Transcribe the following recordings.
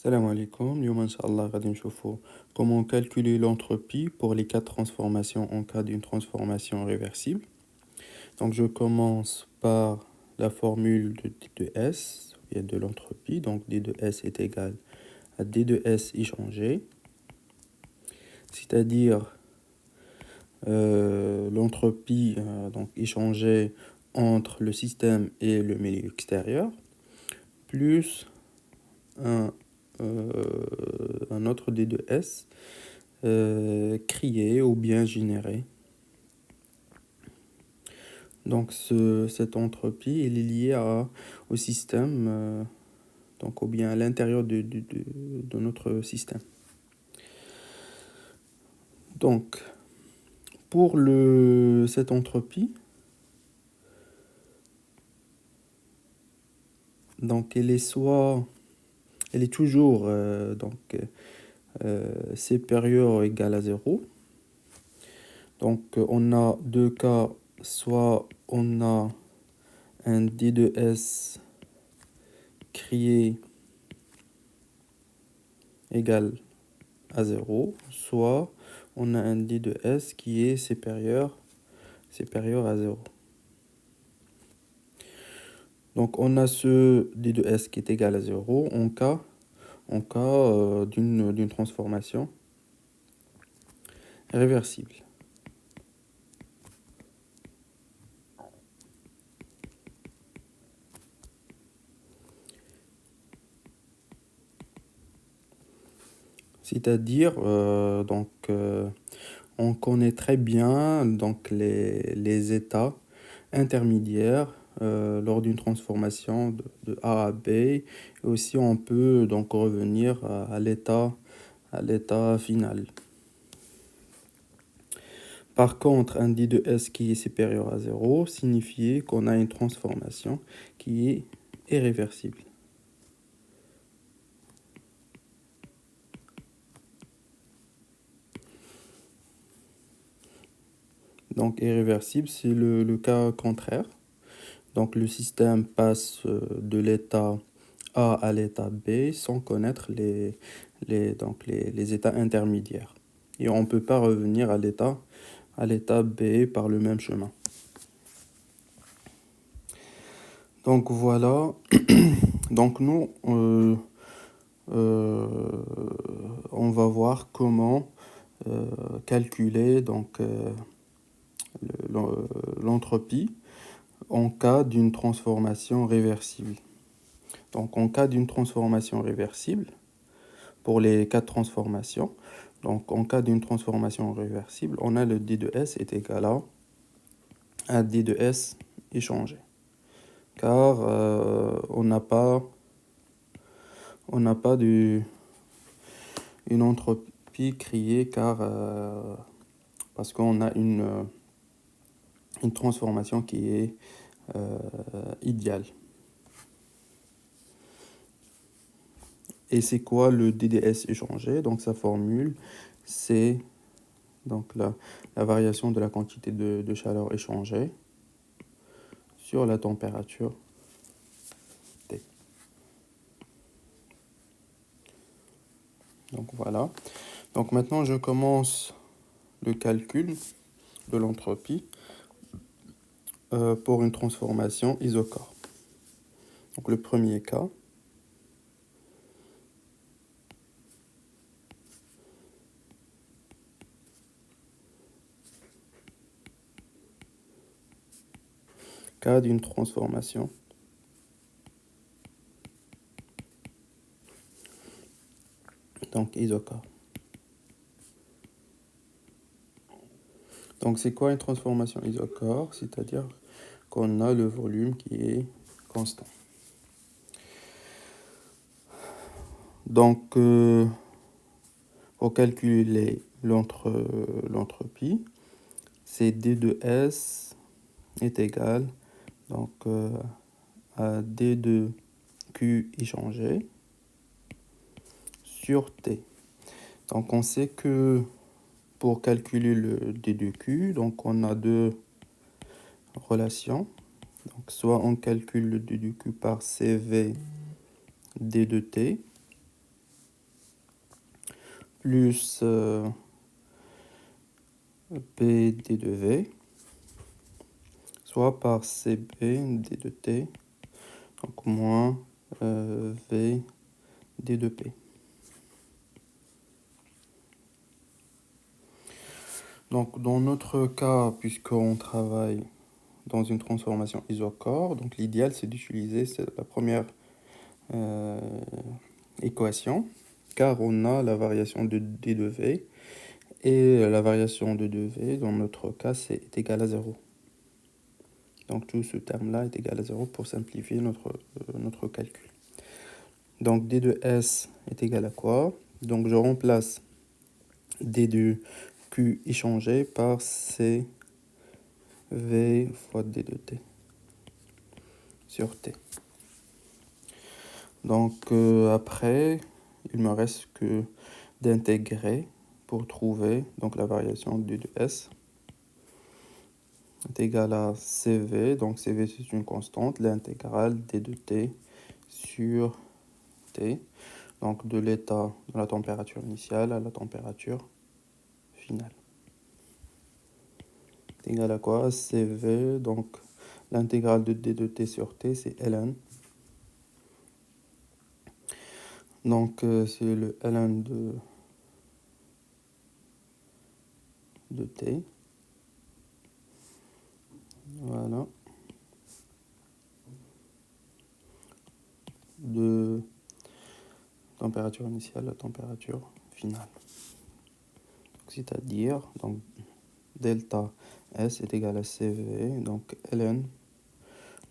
Salam alaikum, اليوم إن شاء الله غادي نشوفو comment calculer l'entropie pour les quatre transformations en cas d'une transformation réversible. Donc je commence par la formule de d de S, ou bien de l'entropie. Donc d de S est égal à d de S échangé, c'est-à-dire l'entropie donc échangée entre le système et le milieu extérieur, plus un un autre d de S créé ou bien généré. Donc cette entropie elle est liée au système, donc ou bien à l'intérieur de notre système. Donc pour cette entropie, donc elle est toujours supérieure ou égale à 0. Donc on a deux cas, soit on a un d de S créé égal à 0, soit on a un d de S qui est supérieur à 0. Donc on a ce d de S qui est égal à 0 en cas d'une transformation réversible. C'est-à-dire, on connaît très bien donc, les états intermédiaires lors d'une transformation de A à B. Et aussi, on peut donc revenir à l'état final. Par contre, un d de S qui est supérieur à 0 signifie qu'on a une transformation qui est irréversible. Donc irréversible, c'est le cas contraire. Donc le système passe de l'état A à l'état B sans connaître les états intermédiaires. Et on ne peut pas revenir à l'état B par le même chemin. Donc voilà. Donc nous, on va voir comment calculer donc l'entropie en cas d'une transformation réversible. Donc en cas d'une transformation réversible, pour les quatre transformations, donc en cas d'une transformation réversible, on a le d de S est égal à d de S échangé. Car on n'a pas une entropie créée parce qu'on a une transformation qui est idéale. Et c'est quoi le DDS échangé? Donc sa formule, c'est donc la variation de la quantité de chaleur échangée sur la température T. Donc voilà. Donc maintenant, je commence le calcul de l'entropie pour une transformation isochore. Donc le premier cas, cas d'une transformation donc isochore. Donc c'est quoi une transformation isochore? C'est-à-dire qu'on a le volume qui est constant. Donc pour calculer l'entropie, c'est d de S est égal donc, à d de Q échangé sur T. Donc on sait que pour calculer le d de Q, donc on a deux relations. Donc soit on calcule le d de Q par CV d de T, plus P d de V, soit par CB d de T, donc moins V d de P. Donc dans notre cas, puisqu'on travaille dans une transformation isochore, donc l'idéal c'est d'utiliser la première équation, car on a la variation de d de V, et la variation de 2V, dans notre cas, est égal à 0. Donc tout ce terme-là est égal à 0 pour simplifier notre calcul. Donc d de S est égal à quoi? Donc je remplace d de Q échangé par CV fois d de T sur T. Donc après, il me reste que d'intégrer pour trouver donc la variation d de S est égal à CV, donc CV c'est une constante, l'intégrale d de T sur T, donc de l'état de la température initiale à la température finale. C'est égal à quoi? CV, donc l'intégrale de d de T sur T, c'est ln. Donc c'est le ln de T. Voilà. De température initiale à température finale. C'est-à-dire, donc, delta S est égal à CV, donc ln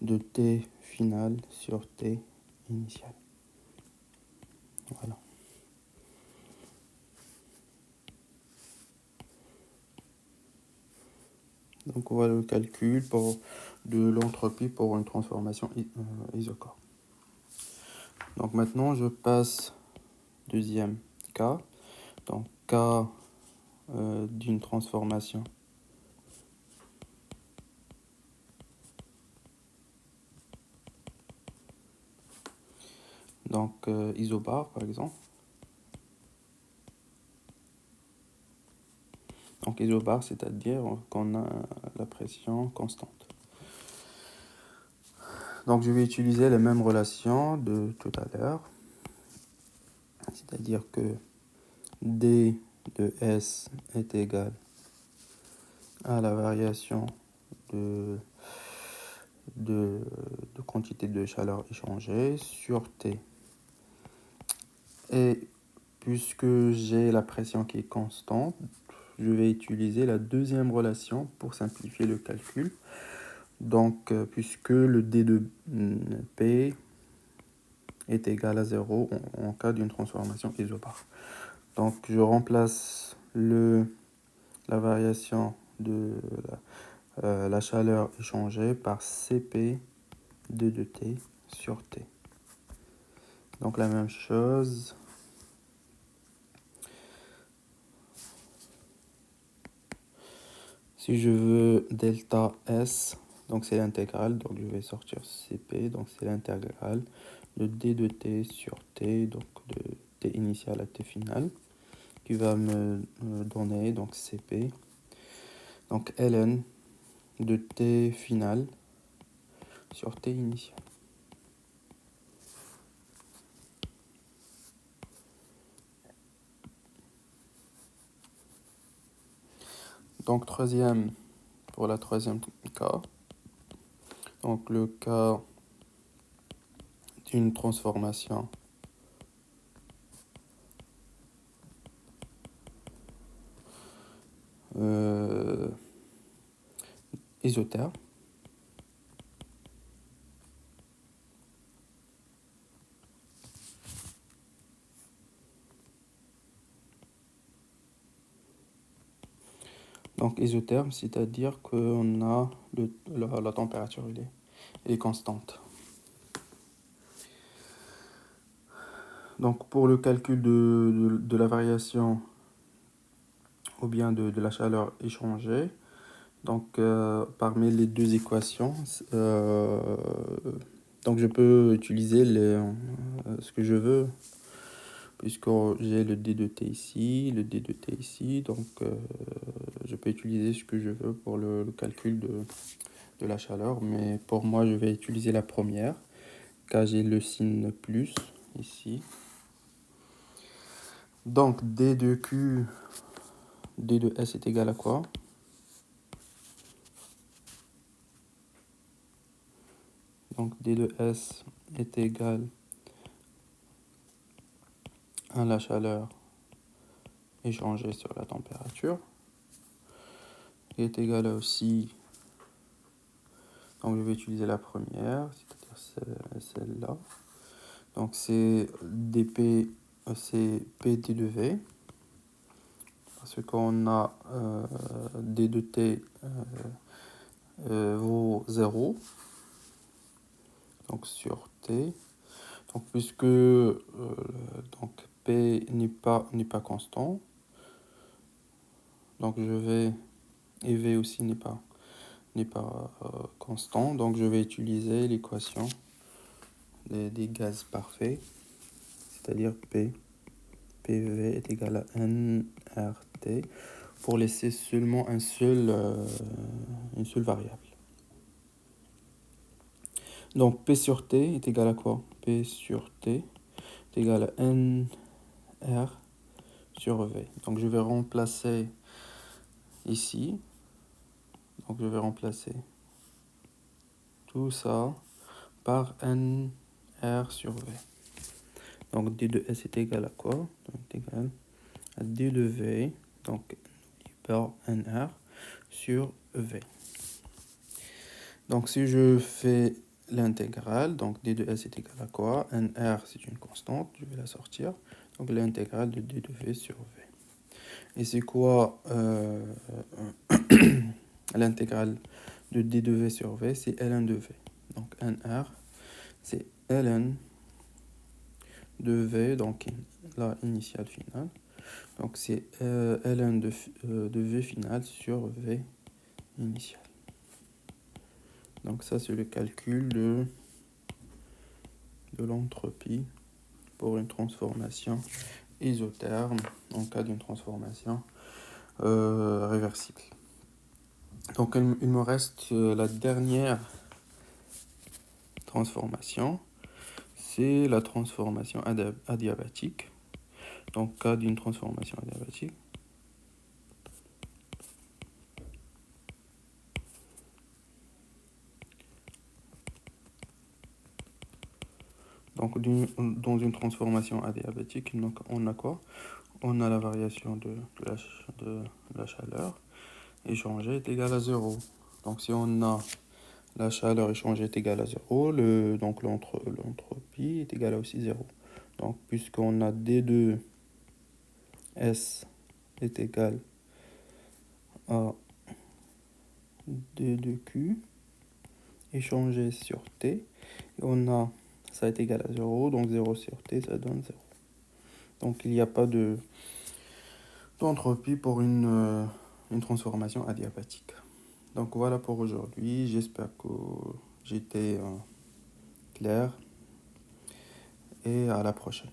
de T finale sur T initiale. Voilà. Donc voilà le calcul de l'entropie pour une transformation isochore. Donc maintenant je passe deuxième cas. Donc cas d'une transformation donc isobar par exemple. Donc isobar, c'est-à-dire qu'on a la pression constante. Donc je vais utiliser les mêmes relations de tout à l'heure. C'est-à-dire que D de S est égal à la variation de quantité de chaleur échangée sur T. Et puisque j'ai la pression qui est constante, je vais utiliser la deuxième relation pour simplifier le calcul. Donc, puisque le D de P est égal à 0 en cas d'une transformation isobar. Donc, je remplace la variation de la chaleur échangée par Cp D de T sur T. Donc, la même chose. Si je veux delta S, donc c'est l'intégrale, donc je vais sortir Cp, donc c'est l'intégrale de d de T sur T, donc de T initial à T final, qui va me donner donc Cp, donc ln de T final sur T initial. Donc pour la troisième cas, donc le cas d'une transformation isotherme. Donc isotherme, c'est-à-dire qu'on a la température elle est constante. Donc pour le calcul de la variation ou bien de la chaleur échangée, donc parmi les deux équations, donc je peux utiliser ce que je veux. puisque j'ai le D de T ici, le D de T ici, donc je peux utiliser ce que je veux pour le calcul de la chaleur, mais pour moi je vais utiliser la première, car j'ai le signe plus ici. Donc D de Q, D de S est égal à quoi? Donc D de S est égal à la chaleur échangée sur la température, qui est égal à aussi, donc je vais utiliser la première, c'est-à-dire celle-là. Donc c'est dP, c'est PT de V, parce qu'on a D de T vaut 0, donc sur T. Donc puisque donc P n'est pas constant, donc je vais, et V aussi n'est pas constant, donc je vais utiliser l'équation des gaz parfaits, c'est-à-dire PV est égal à nRT, pour laisser seulement une seule variable. Donc P sur T est égal à quoi? P sur T est égal à nR sur V. Donc je vais remplacer ici, donc je vais remplacer tout ça par nR sur V. Donc D de S est égal à quoi? Donc est égal à D de V, donc par nR sur V. Donc si je fais l'intégrale, donc D de S est égal à quoi? nR c'est une constante, je vais la sortir. Donc l'intégrale de D de V sur V. Et c'est quoi l'intégrale de D de V sur V? C'est ln de V. Donc nR c'est ln de V, donc la initiale finale. Donc c'est ln de V finale sur V initiale. Donc ça c'est le calcul de l'entropie pour une transformation isotherme en cas d'une transformation réversible. Donc il me reste la dernière transformation, c'est la transformation adiabatique. Donc cas d'une transformation adiabatique, donc dans une transformation adiabatique, donc on a quoi? On a la variation de la chaleur échangée est égale à 0. Donc si on a la chaleur échangée est égale à 0, donc l'entropie est égale à aussi 0. Donc puisqu'on a D de S est égal à D de Q échangé sur T, et on a ça est égal à 0, donc 0 sur T ça donne 0. Donc il n'y a pas d'entropie pour une transformation adiabatique. Donc voilà pour aujourd'hui, j'espère que j'étais clair et à la prochaine.